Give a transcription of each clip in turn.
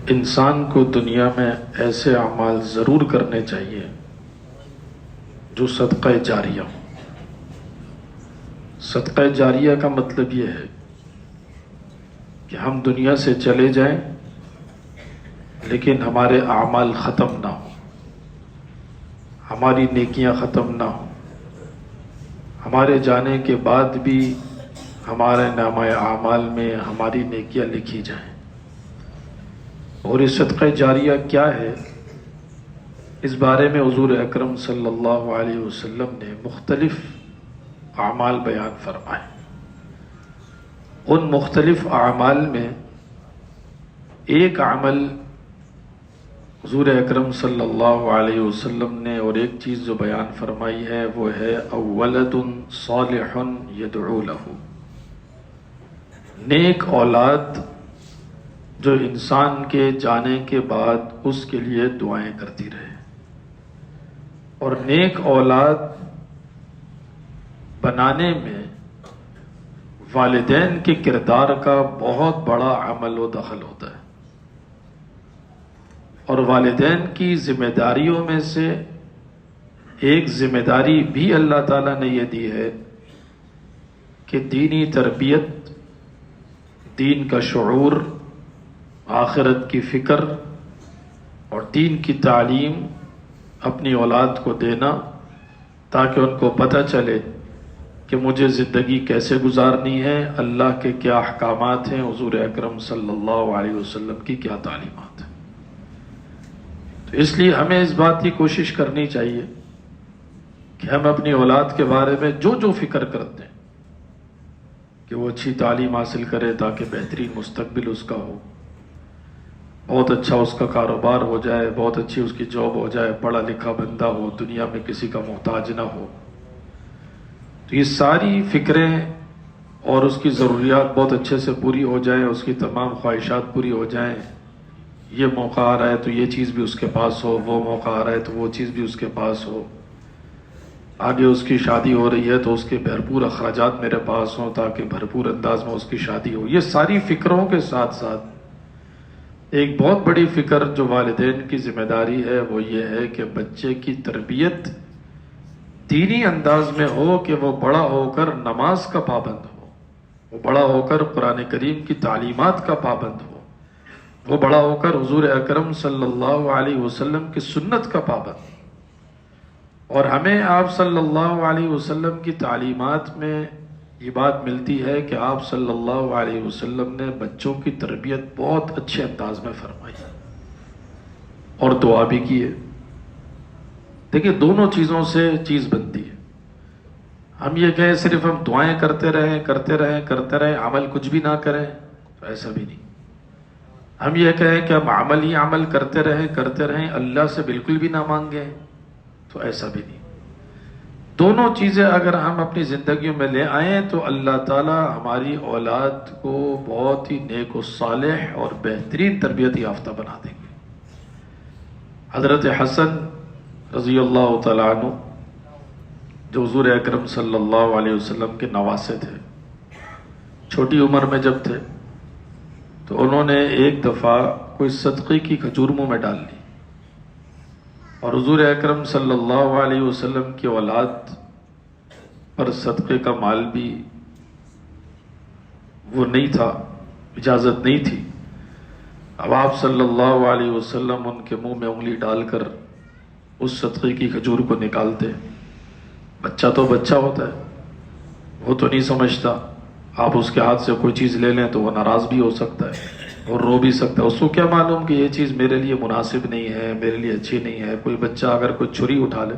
انسان کو دنیا میں ایسے اعمال ضرور کرنے چاہیے جو صدقہ جاریہ ہو۔ صدقہ جاریہ کا مطلب یہ ہے کہ ہم دنیا سے چلے جائیں لیکن ہمارے اعمال ختم نہ ہوں، ہماری نیکیاں ختم نہ ہوں، ہمارے جانے کے بعد بھی ہمارے نامہ اعمال میں ہماری نیکیاں لکھی جائیں۔ اور یہ صدقہ جاریہ کیا ہے، اس بارے میں حضور اکرم صلی اللہ علیہ وسلم نے مختلف اعمال بیان فرمائے۔ ان مختلف اعمال میں ایک عمل حضور اکرم صلی اللہ علیہ وسلم نے اور ایک چیز جو بیان فرمائی ہے وہ ہے اولد صالح یدعو لہ، نیک اولاد جو انسان کے جانے کے بعد اس کے لیے دعائیں کرتی رہے۔ اور نیک اولاد بنانے میں والدین کے کردار کا بہت بڑا عمل و دخل ہوتا ہے، اور والدین کی ذمہ داریوں میں سے ایک ذمہ داری بھی اللہ تعالیٰ نے یہ دی ہے کہ دینی تربیت، دین کا شعور، آخرت کی فکر اور دین کی تعلیم اپنی اولاد کو دینا، تاکہ ان کو پتہ چلے کہ مجھے زندگی کیسے گزارنی ہے، اللہ کے کیا احکامات ہیں، حضور اکرم صلی اللہ علیہ وسلم کی کیا تعلیمات ہیں۔ تو اس لیے ہمیں اس بات کی کوشش کرنی چاہیے کہ ہم اپنی اولاد کے بارے میں جو فکر کرتے ہیں کہ وہ اچھی تعلیم حاصل کرے تاکہ بہترین مستقبل اس کا ہو، بہت اچھا اس کا کاروبار ہو جائے، بہت اچھی اس کی جاب ہو جائے، پڑھا لکھا بندہ ہو، دنیا میں کسی کا محتاج نہ ہو۔ تو یہ ساری فکریں اور اس کی ضروریات بہت اچھے سے پوری ہو جائیں، اس کی تمام خواہشات پوری ہو جائیں۔ یہ موقع آ رہا ہے تو یہ چیز بھی اس کے پاس ہو، وہ موقع آ رہا ہے تو وہ چیز بھی اس کے پاس ہو، آگے اس کی شادی ہو رہی ہے تو اس کے بھرپور اخراجات میرے پاس ہوں تاکہ بھرپور انداز میں اس کی شادی ہو۔ یہ ساری فکروں کے ساتھ ساتھ ایک بہت بڑی فکر جو والدین کی ذمہ داری ہے وہ یہ ہے کہ بچے کی تربیت دینی انداز میں ہو کہ وہ بڑا ہو کر نماز کا پابند ہو، وہ بڑا ہو کر قرآن کریم کی تعلیمات کا پابند ہو، وہ بڑا ہو کر حضور اکرم صلی اللہ علیہ وسلم کی سنت کا پابند ہو۔ اور ہمیں آپ صلی اللہ علیہ وسلم کی تعلیمات میں یہ بات ملتی ہے کہ آپ صلی اللہ علیہ وسلم نے بچوں کی تربیت بہت اچھے انداز میں فرمائی اور دعا بھی کی ہے۔ دیکھیں دونوں چیزوں سے چیز بنتی ہے۔ ہم یہ کہیں صرف ہم دعائیں کرتے رہیں، عمل کچھ بھی نہ کریں تو ایسا بھی نہیں۔ ہم یہ کہیں کہ ہم عمل ہی عمل کرتے رہیں، اللہ سے بالکل بھی نہ مانگیں تو ایسا بھی نہیں۔ دونوں چیزیں اگر ہم اپنی زندگیوں میں لے آئیں تو اللہ تعالیٰ ہماری اولاد کو بہت ہی نیک و صالح اور بہترین تربیت یافتہ بنا دیں گے۔ حضرت حسن رضی اللہ تعالیٰ عنہ جو حضور اکرم صلی اللہ علیہ وسلم کے نواسے تھے، چھوٹی عمر میں جب تھے تو انہوں نے ایک دفعہ کوئی صدقے کی کھجور منہ میں ڈال لی، اور حضور اکرم صلی اللہ علیہ وسلم کی اولاد پر صدقے کا مال بھی وہ نہیں تھا، اجازت نہیں تھی۔ اب آپ صلی اللہ علیہ وسلم ان کے منہ میں انگلی ڈال کر اس صدقے کی کھجور کو نکالتے۔ بچہ تو بچہ ہوتا ہے، وہ تو نہیں سمجھتا، آپ اس کے ہاتھ سے کوئی چیز لے لیں تو وہ ناراض بھی ہو سکتا ہے اور رو بھی سکتا ہے۔ اس کو کیا معلوم کہ یہ چیز میرے لیے مناسب نہیں ہے، میرے لیے اچھی نہیں ہے۔ کوئی بچہ اگر کوئی چھری اٹھا لے،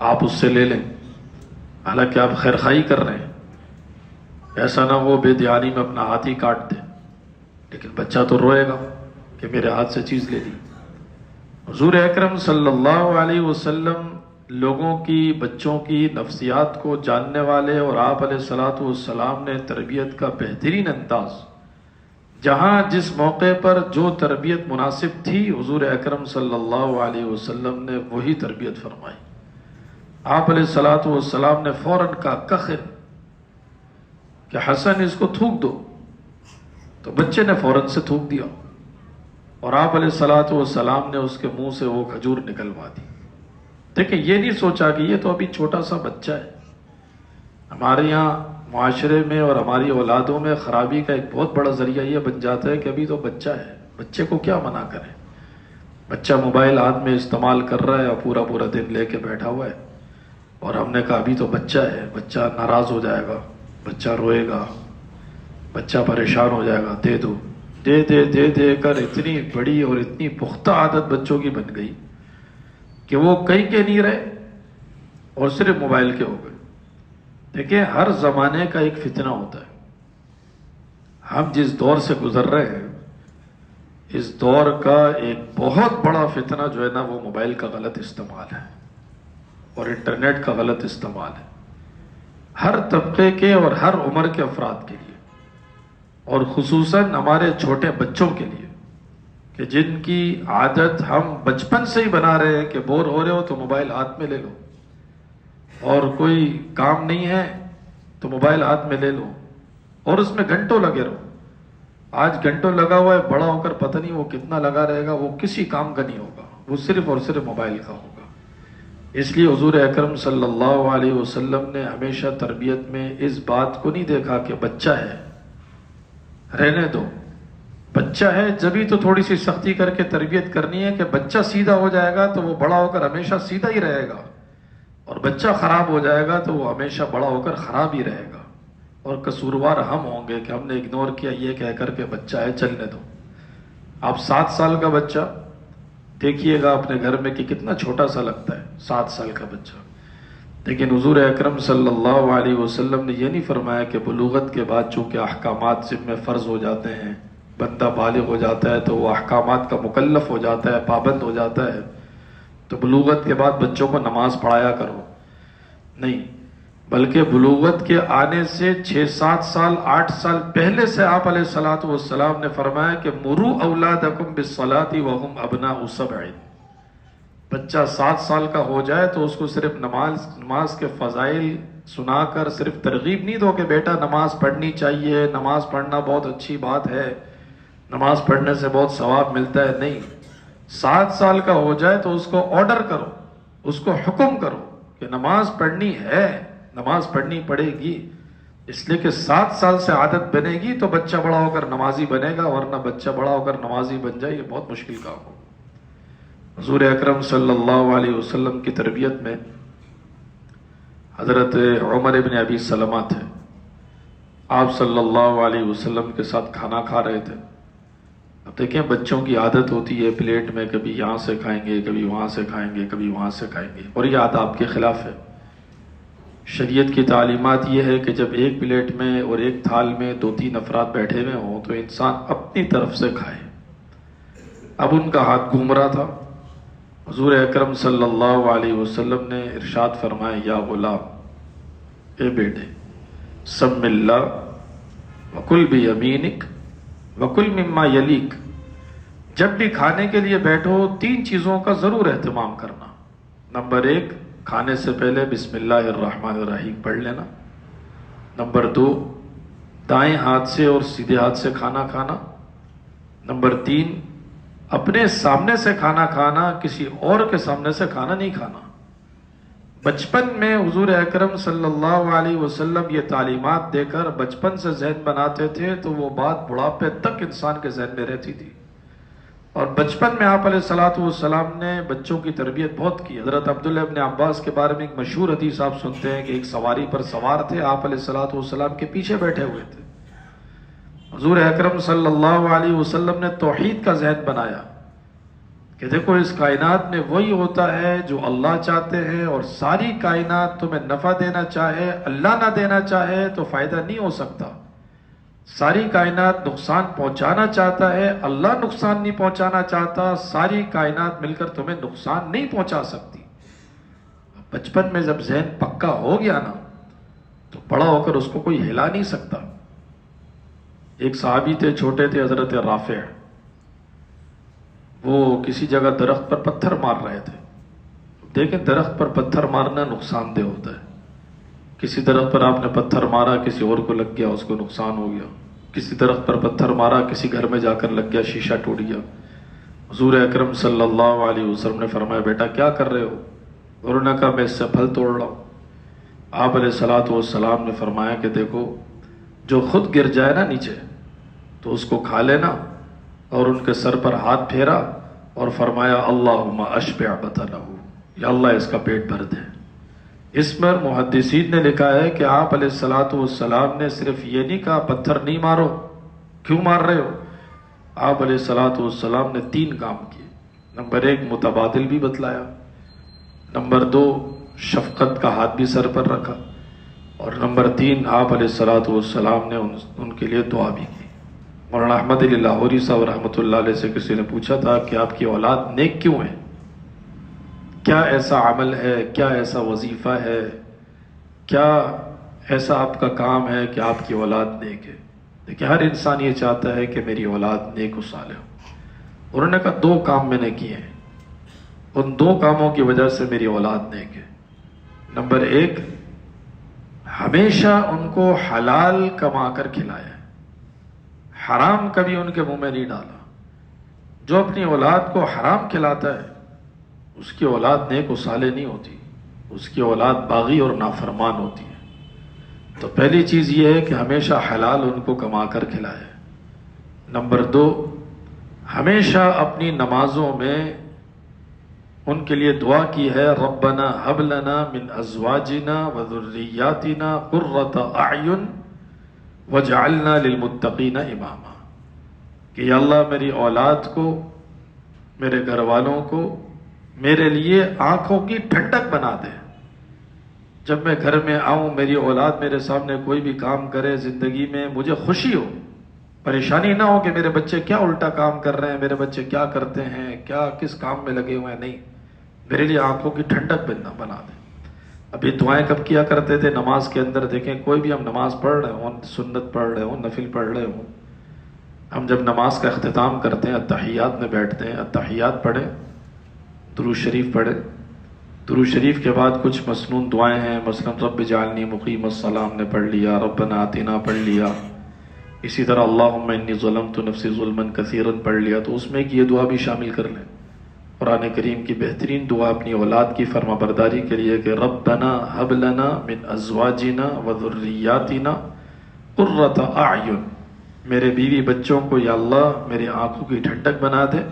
آپ اس سے لے لیں، حالانکہ آپ خیر خواہی کر رہے ہیں، ایسا نہ وہ بے دھیانی میں اپنا ہاتھ ہی کاٹ دے، لیکن بچہ تو روئے گا کہ میرے ہاتھ سے چیز لے لی۔ حضور اکرم صلی اللہ علیہ وسلم لوگوں کی، بچوں کی نفسیات کو جاننے والے، اور آپ علیہ الصلوۃ والسلام نے تربیت کا بہترین انداز، جہاں جس موقع پر جو تربیت مناسب تھی حضور اکرم صلی اللہ علیہ وسلم نے وہی تربیت فرمائی۔ آپ علیہ الصلوۃ والسلام نے فوراً کہا کخن، کہ حسن اس کو تھوک دو، تو بچے نے فوراً سے تھوک دیا۔ اور آپ علیہ الصلوۃ والسلام نے اس کے منہ سے وہ کھجور نکلوا دی۔ دیکھیں یہ نہیں سوچا کہ یہ تو ابھی چھوٹا سا بچہ ہے۔ ہمارے یہاں معاشرے میں اور ہماری اولادوں میں خرابی کا ایک بہت بڑا ذریعہ یہ بن جاتا ہے کہ ابھی تو بچہ ہے، بچے کو کیا منع کریں۔ بچہ موبائل ہاتھ میں استعمال کر رہا ہے اور پورا پورا دن لے کے بیٹھا ہوا ہے، اور ہم نے کہا ابھی تو بچہ ہے، بچہ ناراض ہو جائے گا، بچہ روئے گا، بچہ پریشان ہو جائے گا، دے دو۔ دے دے دے دے کر اتنی بڑی اور اتنی پختہ عادت بچوں کی بن گئی کہ وہ کہیں کے نہیں رہے اور صرف موبائل کے ہو گئے۔ دیکھیں ہر زمانے کا ایک فتنہ ہوتا ہے۔ ہم جس دور سے گزر رہے ہیں اس دور کا ایک بہت بڑا فتنہ جو ہے نا وہ موبائل کا غلط استعمال ہے اور انٹرنیٹ کا غلط استعمال ہے، ہر طبقے کے اور ہر عمر کے افراد کے لیے، اور خصوصاً ہمارے چھوٹے بچوں کے لیے کہ جن کی عادت ہم بچپن سے ہی بنا رہے ہیں کہ بور ہو رہے ہو تو موبائل ہاتھ میں لے لو، اور کوئی کام نہیں ہے تو موبائل ہاتھ میں لے لو اور اس میں گھنٹوں لگے رہو۔ آج گھنٹوں لگا ہوا ہے، بڑا ہو کر پتہ نہیں وہ کتنا لگا رہے گا، وہ کسی کام کا نہیں ہوگا، وہ صرف اور صرف موبائل کا ہوگا۔ اس لیے حضور اکرم صلی اللہ علیہ وسلم نے ہمیشہ تربیت میں اس بات کو نہیں دیکھا کہ بچہ ہے رہنے دو، بچہ ہے جبھی تو تھوڑی سی سختی کر کے تربیت کرنی ہے کہ بچہ سیدھا ہو جائے گا تو وہ بڑا ہو کر ہمیشہ سیدھا ہی رہے گا، اور بچہ خراب ہو جائے گا تو وہ ہمیشہ بڑا ہو کر خراب ہی رہے گا، اور قصوروار ہم ہوں گے کہ ہم نے اگنور کیا یہ کہہ کر کے بچہ ہے چلنے دو۔ آپ 7 سال کا بچہ دیکھیے گا اپنے گھر میں کہ کتنا چھوٹا سا لگتا ہے 7 سال کا بچہ، لیکن حضور اکرم صلی اللہ علیہ وسلم نے یہ نہیں فرمایا کہ بلوغت کے بعد چونکہ احکامات ذمہ فرض ہو جاتے ہیں، بندہ بالغ ہو جاتا ہے تو وہ احکامات کا مکلف ہو جاتا ہے، پابند ہو جاتا ہے، تو بلوغت کے بعد بچوں کو نماز پڑھایا کرو، نہیں، بلکہ بلوغت کے آنے سے 6-7 سال 8 سال پہلے سے آپ علیہ الصلوۃ والسلام نے فرمایا کہ مروا اولادکم بالصلاۃ وهم ابناء 7۔ بچہ 7 سال کا ہو جائے تو اس کو صرف نماز کے فضائل سنا کر صرف ترغیب نہیں دو کہ بیٹا نماز پڑھنی چاہیے، نماز پڑھنا بہت اچھی بات ہے، نماز پڑھنے سے بہت ثواب ملتا ہے، نہیں، 7 سال کا ہو جائے تو اس کو آرڈر کرو، اس کو حکم کرو کہ نماز پڑھنی ہے، نماز پڑھنی پڑے گی، اس لیے کہ 7 سال سے عادت بنے گی تو بچہ بڑا ہو کر نمازی بنے گا، ورنہ بچہ بڑا ہو کر نمازی بن جائے یہ بہت مشکل کام ہو۔ حضور اکرم صلی اللہ علیہ وسلم کی تربیت میں حضرت عمر ابن ابی سلمہ تھے، آپ صلی اللہ علیہ وسلم کے ساتھ کھانا کھا رہے تھے۔ اب دیکھیں بچوں کی عادت ہوتی ہے پلیٹ میں کبھی یہاں سے کھائیں گے، کبھی وہاں سے کھائیں گے، کبھی وہاں سے کھائیں گے، اور یہ آداب کے خلاف ہے۔ شریعت کی تعلیمات یہ ہے کہ جب ایک پلیٹ میں اور ایک تھال میں 2-3 افراد بیٹھے ہوئے ہوں تو انسان اپنی طرف سے کھائے۔ اب ان کا ہاتھ گھوم رہا تھا، حضور اکرم صلی اللہ علیہ وسلم نے ارشاد فرمایا یا غلام، اے بیٹے، سم اللہ وکل بیمینک وکل مما یلیک، جب بھی کھانے کے لیے بیٹھو 3 چیزوں کا ضرور اہتمام کرنا۔ نمبر 1، کھانے سے پہلے بسم اللہ الرحمن الرحیم پڑھ لینا۔ نمبر 2، دائیں ہاتھ سے اور سیدھے ہاتھ سے کھانا کھانا۔ نمبر 3، اپنے سامنے سے کھانا کھانا، کسی اور کے سامنے سے کھانا نہیں کھانا۔ بچپن میں حضور اکرم صلی اللہ علیہ وسلم یہ تعلیمات دے کر بچپن سے ذہن بناتے تھے تو وہ بات بڑھاپے تک انسان کے ذہن میں رہتی تھی، اور بچپن میں آپ علیہ الصلوۃ والسلام نے بچوں کی تربیت بہت کی۔ حضرت عبداللہ ابن عباس کے بارے میں ایک مشہور حدیث آپ سنتے ہیں کہ ایک سواری پر سوار تھے، آپ علیہ الصلوۃ والسلام کے پیچھے بیٹھے ہوئے تھے۔ حضور اکرم صلی اللہ علیہ وسلم نے توحید کا ذہن بنایا کہ دیکھو اس کائنات میں وہی ہوتا ہے جو اللہ چاہتے ہیں، اور ساری کائنات تمہیں نفع دینا چاہے، اللہ نہ دینا چاہے تو فائدہ نہیں ہو سکتا۔ ساری کائنات نقصان پہنچانا چاہتا ہے، اللہ نقصان نہیں پہنچانا چاہتا، ساری کائنات مل کر تمہیں نقصان نہیں پہنچا سکتی۔ بچپن میں جب ذہن پکا ہو گیا نا تو بڑا ہو کر اس کو کوئی ہلا نہیں سکتا۔ ایک صحابی تھے، چھوٹے تھے، حضرت رافع، وہ کسی جگہ درخت پر پتھر مار رہے تھے۔ دیکھیں درخت پر پتھر مارنا نقصان دہ ہوتا ہے۔ کسی درخت پر آپ نے پتھر مارا، کسی اور کو لگ گیا، اس کو نقصان ہو گیا۔ کسی درخت پر پتھر مارا، کسی گھر میں جا کر لگ گیا، شیشہ ٹوٹ گیا۔ حضور اکرم صلی اللہ علیہ وسلم نے فرمایا بیٹا کیا کر رہے ہو؟ انہوں نے کہا میں اس سے پھل توڑ رہا ہوں۔ آپ علیہ الصلوۃ والسلام نے فرمایا کہ دیکھو جو خود گر جائے نا نیچے تو اس کو کھا لینا، اور ان کے سر پر ہاتھ پھیرا اور فرمایا اللہم اشبع بطنہ، یا اللہ اس کا پیٹ بھر دے۔ اس پر محدثین نے لکھا ہے کہ آپ علیہ الصلوۃ والسلام نے صرف یہ نہیں کہا پتھر نہیں مارو، کیوں مار رہے ہو؟ آپ علیہ الصلوۃ والسلام نے 3 کام کیے۔ نمبر 1 متبادل بھی بتلایا، نمبر 2 شفقت کا ہاتھ بھی سر پر رکھا، اور نمبر 3 آپ علیہ الصلوۃ والسلام نے ان کے لیے دعا بھی کی۔ مولانا احمد علی لاہوری صاحب رحمۃ اللہ علیہ سے کسی نے پوچھا تھا کہ آپ کی اولاد نیک کیوں ہے؟ کیا ایسا عمل ہے، کیا ایسا وظیفہ ہے، کیا ایسا آپ کا کام ہے کہ آپ کی اولاد نیک ہے؟ دیکھیں ہر انسان یہ چاہتا ہے کہ میری اولاد نیک و صالح ہو۔ انہوں نے کہا 2 کام میں نے کیے ہیں، ان 2 کاموں کی وجہ سے میری اولاد نیک ہے۔ نمبر 1 ہمیشہ ان کو حلال کما کر کھلایا ہے، حرام کبھی ان کے منہ میں نہیں ڈالا۔ جو اپنی اولاد کو حرام کھلاتا ہے اس کی اولاد نیک و صالح نہیں ہوتی، اس کی اولاد باغی اور نافرمان ہوتی ہے۔ تو پہلی چیز یہ ہے کہ ہمیشہ حلال ان کو کما کر کھلائے۔ نمبر 2 ہمیشہ اپنی نمازوں میں ان کے لیے دعا کی ہے ربنا ہب لنا من ازواجنا وذریاتنا قرۃ اعین وجعلنا للمتقین اماما، کہ یا اللہ میری اولاد کو، میرے گھر والوں کو میرے لیے آنکھوں کی ٹھنڈک بنا دے۔ جب میں گھر میں آؤں میری اولاد میرے سامنے کوئی بھی کام کرے زندگی میں مجھے خوشی ہو، پریشانی نہ ہو کہ میرے بچے کیا الٹا کام کر رہے ہیں، میرے بچے کیا کرتے ہیں، کیا کس کام میں لگے ہوئے ہیں، نہیں، میرے لیے آنکھوں کی ٹھنڈک بنا دے۔ ابھی دعائیں کب کیا کرتے تھے نماز کے اندر؟ دیکھیں کوئی بھی ہم نماز پڑھ رہے ہوں، سنت پڑھ رہے ہوں، نفل پڑھ رہے ہوں، ہم جب نماز کا اختتام کرتے ہیں اتحیات میں بیٹھتے ہیں، اتحیات پڑھیں، درود شریف پڑھیں، درود شریف کے بعد کچھ مسنون دعائیں ہیں، مثلا رب اجعلنی مقیم الصلاۃ ہم نے پڑھ لیا، ربنا آتنا پڑھ لیا، اسی طرح اللہم انی ظلمت نفسی ظلما کثیرا پڑھ لیا، تو اس میں یہ دعا بھی شامل کر لیں۔ قرآن کریم کی بہترین دعا اپنی اولاد کی فرما برداری کے لیے کہ ربنا ہب لنا من ازواجنا وذریاتنا قرۃ اعین، میرے بیوی بچوں کو یا اللہ میری آنکھوں کی ٹھنڈک بنا دے،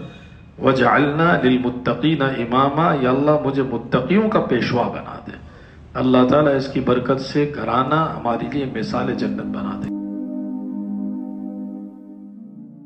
وجعلنا للمتقین اماما، یا اللہ مجھے متقیوں کا پیشوا بنا دے۔ اللہ تعالیٰ اس کی برکت سے گھرانہ ہمارے لیے مثال جنت بنا دے۔